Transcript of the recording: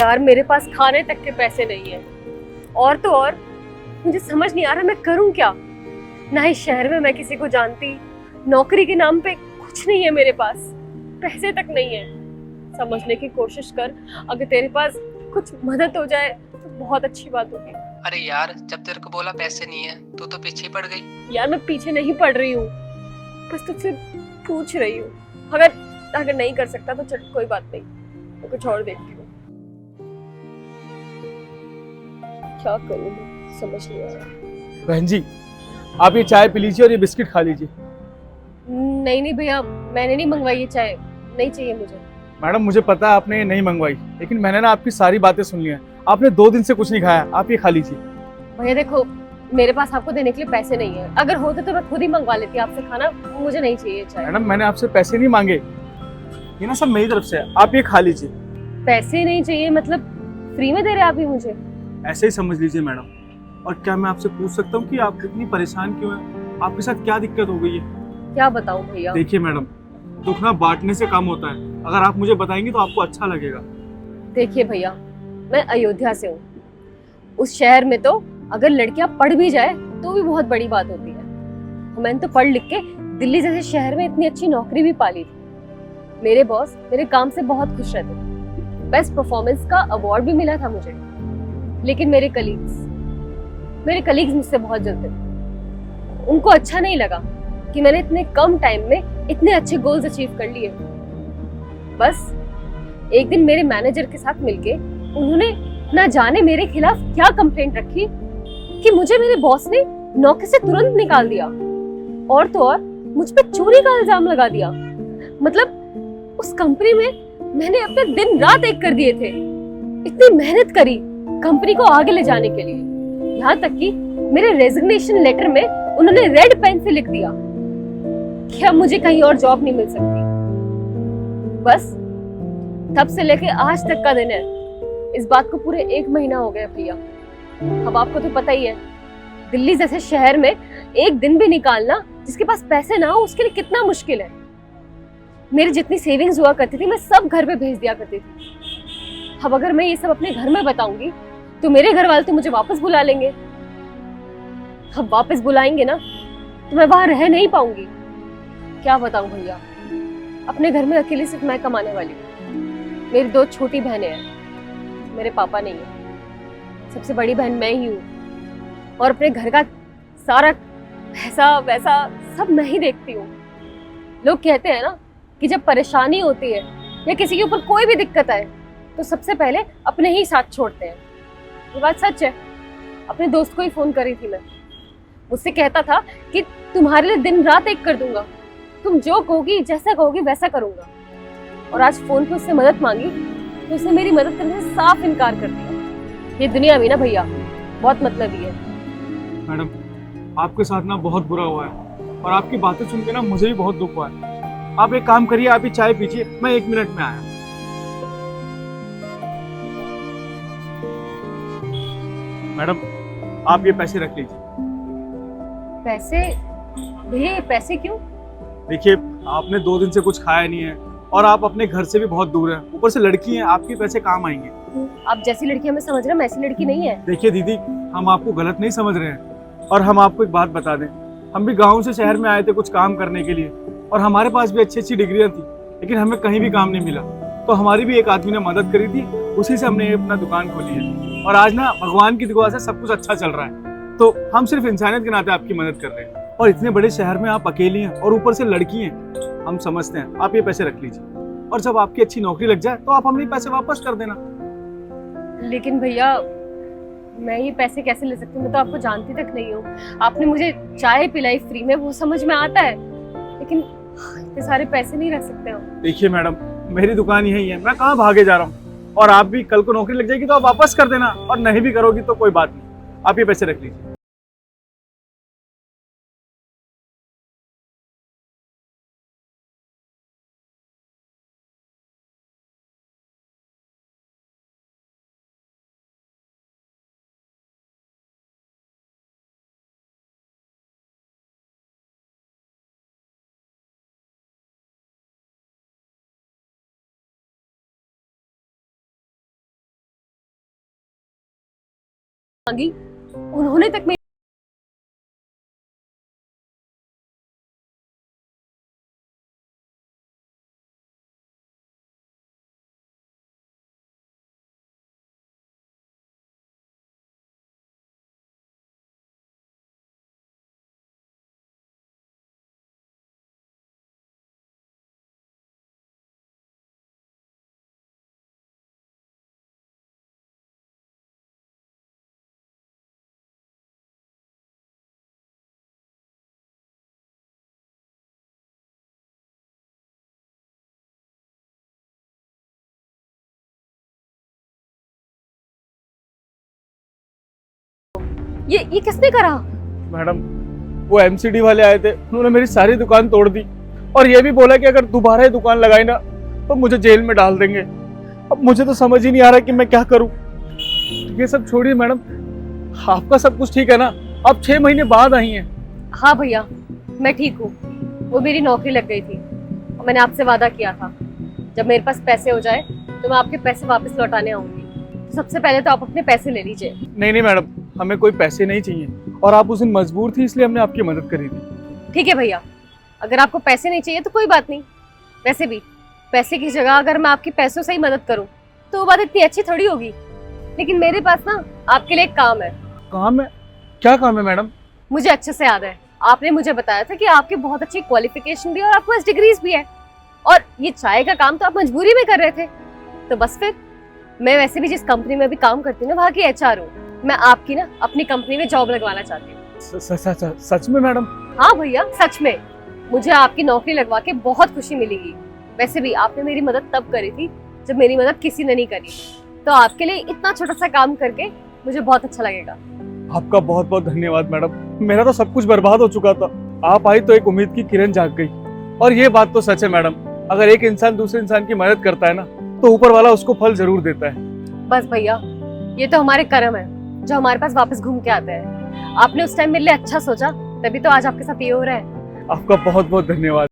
यार मेरे पास खाने तक के पैसे नहीं है, और तो और मुझे समझ नहीं आ रहा मैं करूं क्या। ना ही शहर में मैं किसी को जानती, नौकरी के नाम पे कुछ नहीं है मेरे पास, पैसे तक नहीं है। समझने की कोशिश कर, अगर तेरे पास कुछ मदद हो जाए तो बहुत अच्छी बात होगी। अरे यार, जब तेरे को बोला पैसे नहीं है तू तो पीछे ही पड़ गई। यार मैं पीछे नहीं पड़ रही हूँ, बस तुझसे पूछ रही हूँ। अगर अगर नहीं कर सकता तो चल कोई बात नहीं, मैं कुछ और देखती हूँ। क्या करूँ मैं समझ नहीं आ रहा। बहन जी, आप ये चाय पी लीजिए और ये बिस्किट खा लीजिए। नहीं नहीं भैया, मैंने नहीं मंगवाई ये चाय, नहीं चाहिए मुझे। मैडम मुझे पता है आपने ये नहीं मंगवाई, लेकिन मैंने ना आपकी सारी बातें सुन ली हैं। आपने 2 दिन से कुछ नहीं खाया, आप ये खा लीजिए। भैया देखो, मेरे पास आपको देने के लिए पैसे नहीं है, अगर होते तो मैं खुद ही मंगवा लेती आपसे खाना, मुझे नहीं चाहिए चाय। मैडम मैंने आपसे पैसे नहीं मांगे, ये ना सब मेरी तरफ से है, आप ये खा लीजिए। पैसे नहीं चाहिए मतलब फ्री में दे रहे आप ही मुझे? ऐसे ही समझ लीजिए मैडम। और क्या मैं आपसे पूछ सकता हूँ कि आप इतनी परेशान क्यों हैं? आपके साथ क्या दिक्कत हो गई है? क्या बताऊं भैया? देखिए मैडम, दुख ना बांटने से कम होता है, अगर आप मुझे बताएंगे तो आपको अच्छा लगेगा। देखिए भैया, मैं अयोध्या से हूँ। उस शहर में तो अगर लड़कियां पढ़ भी जाए तो भी बहुत बड़ी बात होती है। मैंने तो पढ़ लिख के दिल्ली जैसे शहर में इतनी अच्छी नौकरी भी पाली थी। मेरे बॉस मेरे काम से बहुत खुश रहते थे, बेस्ट परफॉर्मेंस का अवार्ड भी मिला था मुझे। लेकिन मेरे कलीग्स मुझसे बहुत जलते थे। उनको अच्छा नहीं लगा कि मैंने इतने कम टाइम में इतने अच्छे गोल्स अचीव कर लिए। बस एक दिन मेरे मैनेजर के साथ मिलके उन्होंने ना जाने मेरे खिलाफ क्या कंप्लेंट रखी कि मुझे मेरे बॉस ने नौकरी से तुरंत निकाल दिया, और तो और मुझ पे चोरी का इल्जाम लगा दिया। मतलब उस कंपनी में मैंने अपने दिन रात एक कर दिए थे, इतनी मेहनत करी कंपनी को आगे ले जाने के लिए। यहाँ तक कि मेरे रेजिग्नेशन लेटर में उन्होंने रेड पेन से लिख दिया कि अब मुझे कहीं और जॉब नहीं मिल सकती। बस तब से लेके आज तक का दिन है। इस बात को पूरे 1 महीना हो गया भैया। अब आपको तो पता ही है, दिल्ली जैसे शहर में एक दिन भी निकालना जिसके पास पैसे ना हो उसके लिए कितना मुश्किल है। मेरी जितनी सेविंग्स हुआ करती थी मैं सब घर पे भेज दिया करती थी। अब अगर मैं ये सब अपने घर में बताऊंगी तो मेरे घर वाले तो मुझे वापस बुला लेंगे। अब वापस बुलाएंगे ना तो मैं वहां रह नहीं पाऊंगी। क्या बताऊं भैया, अपने घर में अकेले सिर्फ मैं कमाने वाली हूँ। मेरी 2 छोटी बहनें हैं, मेरे पापा नहीं है। सबसे बड़ी बहन मैं ही हूँ, और अपने घर का सारा पैसा वैसा सब मैं ही देखती हूँ। लोग कहते हैं ना कि जब परेशानी होती है या किसी के ऊपर कोई भी दिक्कत आए तो सबसे पहले अपने ही साथ छोड़ते हैं। ये बात सच है। अपने दोस्त को ही फोन करी थी मैं, मुझसे कहता था कि तुम्हारे लिए दिन रात एक कर दूंगा, तुम जो कहोगी जैसा कहोगी वैसा करूंगा। और आज फोन पे उससे मदद मांगी तो उसने मेरी मदद करने से साफ इनकार कर दिया। ये दुनिया भी ना भैया बहुत मतलबी है। मैडम आपके साथ ना बहुत बुरा हुआ है, और आपकी बातें सुन के ना मुझे भी बहुत दुख हुआ है। आप एक काम करिए, आप ही चाय पीजिए, मैं 1 मिनट में आया। मैडम आप ये पैसे रख लीजिए। पैसे? भैया ये पैसे क्यों? देखिए, आपने 2 दिन से कुछ खाया नहीं है, और आप अपने घर से भी बहुत दूर हैं, ऊपर से लड़की हैं, आपके पैसे काम आएंगे। आप जैसी लड़की हमें समझ रहे हैं, मैं ऐसी लड़की नहीं है। देखिए दीदी, हम आपको गलत नहीं समझ रहे हैं, और हम आपको एक बात बता दें, हम भी गांव से शहर में आए थे कुछ काम करने के लिए, और हमारे पास भी अच्छी अच्छी डिग्रियां थी, लेकिन हमें कहीं भी काम नहीं मिला। तो हमारी भी एक आदमी ने मदद करी थी, उसी से हमने अपना दुकान खोली है, और आज ना भगवान की दुआ से सब कुछ अच्छा चल रहा है। तो हम सिर्फ इंसानियत के नाते आपकी मदद कर रहे हैं, और इतने बड़े शहर में आप अकेली हैं और ऊपर से लड़की हैं, हम समझते हैं। आप ये पैसे रख लीजिए, और जब आपकी अच्छी नौकरी लग जाए तो आप हमें पैसे वापस कर देना। लेकिन भैया मैं ये पैसे कैसे ले सकती हूँ? मैं तो आपको जानती तक नहीं हूँ। आपने मुझे चाय पिलाई फ्री में, वो समझ में आता है, लेकिन इतने सारे पैसे नहीं रख सकते हम। देखिए मैडम, मेरी दुकान यही है, मैं कहाँ भागे जा रहा हूँ, और आप भी कल को नौकरी लग जाएगी तो आप वापस कर देना, और नहीं भी करोगी तो कोई बात नहीं, आप ये पैसे रख लीजिए। मांगी, उन्होंने तक मेरी ये किसने करा? मैडम, वो एमसीडी वाले आए थे, उन्होंने मेरी सारी दुकान तोड़ दी और ये भी बोला कि अगर दोबारा ये दुकान लगाई ना तो मुझे जेल में डाल देंगे। अब मुझे तो समझ ही नहीं आ रहा कि मैं क्या करूं। ये सब छोड़िए मैडम, आपका सब कुछ ठीक है ना? आप 6 महीने बाद आई हैं। हाँ भैया, मैं ठीक हूँ। वो मेरी नौकरी लग गई थी और मैंने आपसे वादा किया था जब मेरे पास पैसे हो जाए तो मैं आपके पैसे वापस लौटाने आऊंगी। तो सबसे पहले तो आप अपने पैसे ले लीजिए। नहीं मैडम, हमें कोई पैसे नहीं चाहिए और आप उस दिन मजबूर थी इसलिए हमने आपकी मदद करी थी। ठीक है भैया, अगर आपको पैसे नहीं चाहिए तो कोई बात नहीं। वैसे भी पैसे की जगह अगर मैं आपकी पैसों से ही मदद करूं तो वो बात इतनी अच्छी थोड़ी होगी। लेकिन मेरे पास ना आपके लिए एक काम है। काम है? क्या काम है मैडम? मुझे अच्छे से याद है, आपने मुझे बताया था कि आपकी बहुत अच्छी क्वालिफिकेशन भी है और आपके पास डिग्रीज भी है, और ये चाय का काम तो आप मजबूरी में कर रहे थे। तो बस फिर मैं वैसे भी जिस कंपनी में भी काम करती हूँ ना, वहाँ की HR हूँ। मैं आपकी ना अपनी कंपनी में जॉब लगवाना चाहती हूँ। सच में मैडम? हाँ भैया, सच में। मुझे आपकी नौकरी लगवा के बहुत खुशी मिलेगी। वैसे भी आपने मेरी मदद तब करी थी जब मेरी मदद किसी ने नहीं करी, तो आपके लिए इतना छोटा सा काम करके मुझे बहुत अच्छा लगेगा। आपका बहुत बहुत धन्यवाद मैडम। मेरा तो सब कुछ बर्बाद हो चुका था, आप आई तो एक उम्मीद की किरण जाग गई। और ये बात तो सच है मैडम, अगर एक इंसान दूसरे इंसान की मदद करता है ना तो ऊपर वाला उसको फल जरूर देता है। बस भैया, ये तो हमारे कर्म है जो हमारे पास वापस घूम के आते हैं। आपने उस टाइम मेरे लिए अच्छा सोचा, तभी तो आज आपके साथ ये हो रहा है। आपका बहुत बहुत धन्यवाद।